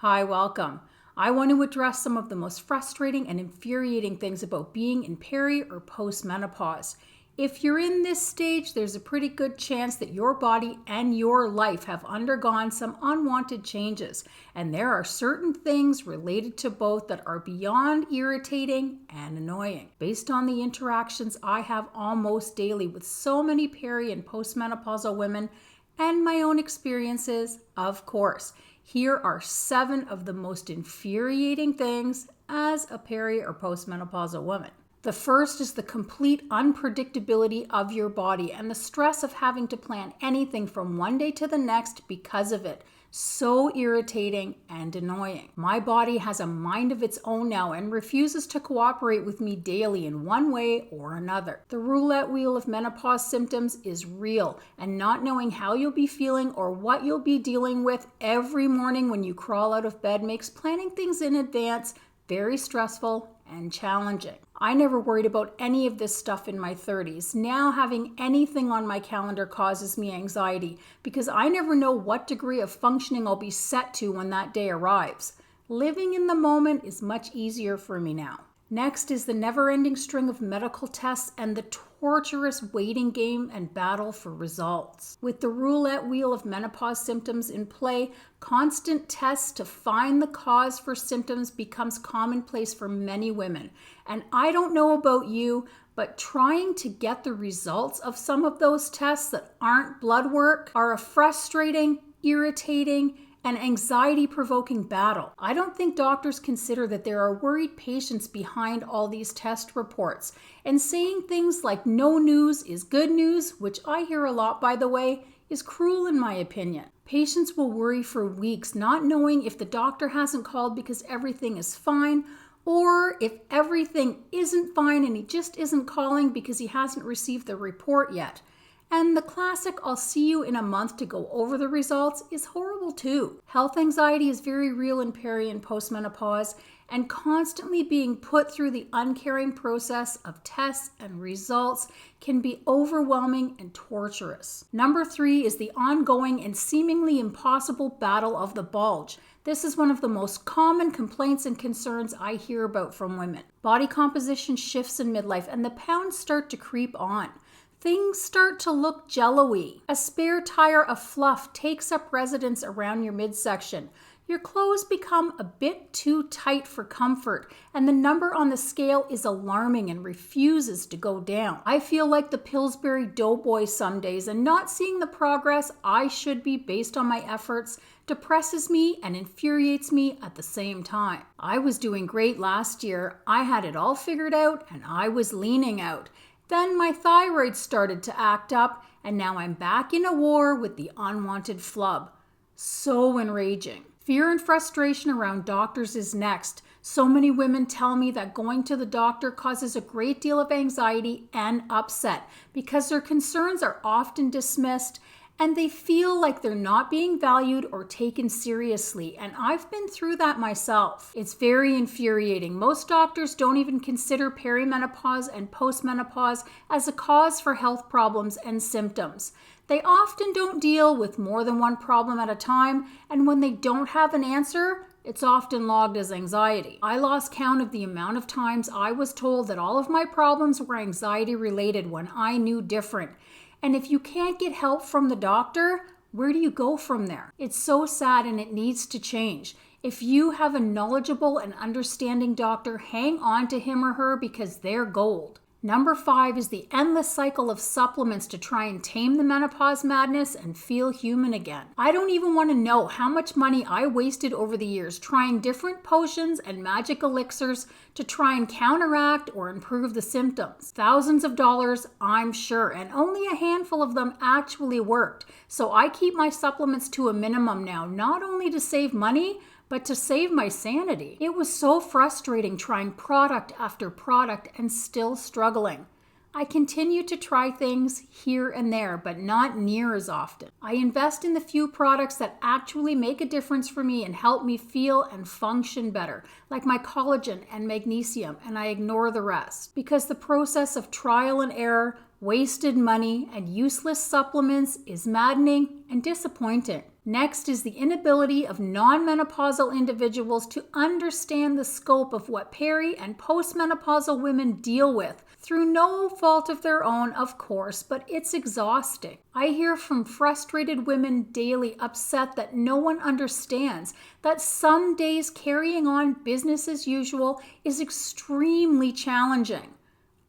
Hi, welcome. I want to address some of the most frustrating and infuriating things about being in peri or postmenopause. If you're in this stage, there's a pretty good chance that your body and your life have undergone some unwanted changes, and there are certain things related to both that are beyond irritating and annoying. Based on the interactions I have almost daily with so many peri and postmenopausal women, and my own experiences, of course. Here are 7 of the most infuriating things as a peri or postmenopausal woman. The first is the complete unpredictability of your body and the stress of having to plan anything from one day to the next because of it. So irritating and annoying. My body has a mind of its own now and refuses to cooperate with me daily in one way or another. The roulette wheel of menopause symptoms is real, and not knowing how you'll be feeling or what you'll be dealing with every morning when you crawl out of bed makes planning things in advance very stressful and challenging. I never worried about any of this stuff in my 30s. Now having anything on my calendar causes me anxiety because I never know what degree of functioning I'll be set to when that day arrives. Living in the moment is much easier for me now. Next is the never-ending string of medical tests and the torturous waiting game and battle for results. With the roulette wheel of menopause symptoms in play, constant tests to find the cause for symptoms becomes commonplace for many women. And I don't know about you, but trying to get the results of some of those tests that aren't blood work are a frustrating, irritating, and anxiety-provoking battle. I don't think doctors consider that there are worried patients behind all these test reports, and saying things like no news is good news, which I hear a lot by the way, is cruel in my opinion. Patients will worry for weeks not knowing if the doctor hasn't called because everything is fine, or if everything isn't fine and he just isn't calling because he hasn't received the report yet. And the classic "I'll see you in a month to go over the results" is horrible too. Health anxiety is very real in peri and postmenopause, and constantly being put through the uncaring process of tests and results can be overwhelming and torturous. Number 3 is the ongoing and seemingly impossible battle of the bulge. This is one of the most common complaints and concerns I hear about from women. Body composition shifts in midlife and the pounds start to creep on. Things start to look jello-y. A spare tire of fluff takes up residence around your midsection. Your clothes become a bit too tight for comfort, and the number on the scale is alarming and refuses to go down. I feel like the Pillsbury Doughboy some days, and not seeing the progress I should be based on my efforts depresses me and infuriates me at the same time. I was doing great last year. I had it all figured out, and I was leaning out. Then my thyroid started to act up, and now I'm back in a war with the unwanted flub. So enraging. Fear and frustration around doctors is next. So many women tell me that going to the doctor causes a great deal of anxiety and upset because their concerns are often dismissed and they feel like they're not being valued or taken seriously. And I've been through that myself. It's very infuriating. Most doctors don't even consider perimenopause and postmenopause as a cause for health problems and symptoms. They often don't deal with more than one problem at a time, and when they don't have an answer, it's often logged as anxiety. I lost count of the amount of times I was told that all of my problems were anxiety related when I knew different. And if you can't get help from the doctor, where do you go from there? It's so sad and it needs to change. If you have a knowledgeable and understanding doctor, hang on to him or her because they're gold. Number 5 is the endless cycle of supplements to try and tame the menopause madness and feel human again. I don't even want to know how much money I wasted over the years trying different potions and magic elixirs to try and counteract or improve the symptoms. Thousands of dollars, I'm sure, and only a handful of them actually worked. So I keep my supplements to a minimum now, not only to save money, but to save my sanity. It was so frustrating trying product after product and still struggling. I continue to try things here and there, but not near as often. I invest in the few products that actually make a difference for me and help me feel and function better, like my collagen and magnesium, and I ignore the rest. Because the process of trial and error, wasted money, and useless supplements is maddening and disappointing. Next is the inability of non-menopausal individuals to understand the scope of what peri- and postmenopausal women deal with, through no fault of their own, of course, but it's exhausting. I hear from frustrated women daily, upset that no one understands that some days carrying on business as usual is extremely challenging.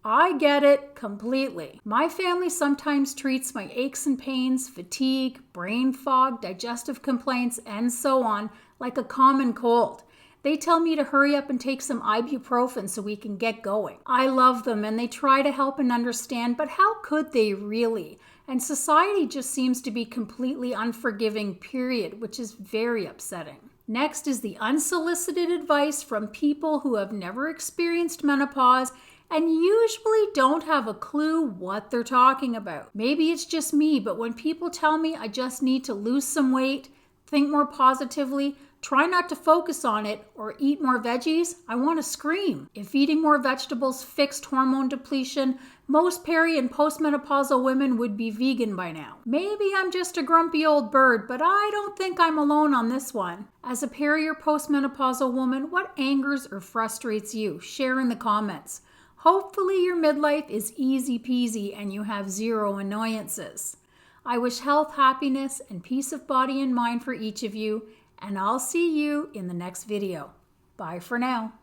I get it completely. My family sometimes treats my aches and pains, fatigue, brain fog, digestive complaints, and so on like a common cold. They tell me to hurry up and take some ibuprofen so we can get going. I love them and they try to help and understand, but how could they really? And society just seems to be completely unforgiving, period, which is very upsetting. Next is the unsolicited advice from people who have never experienced menopause and usually don't have a clue what they're talking about. Maybe it's just me, but when people tell me I just need to lose some weight, think more positively, try not to focus on it, or eat more veggies, I want to scream. If eating more vegetables fixed hormone depletion, most peri- and postmenopausal women would be vegan by now. Maybe I'm just a grumpy old bird, but I don't think I'm alone on this one. As a peri- or postmenopausal woman, what angers or frustrates you? Share in the comments. Hopefully your midlife is easy peasy and you have zero annoyances. I wish health, happiness, and peace of body and mind for each of you, and I'll see you in the next video. Bye for now.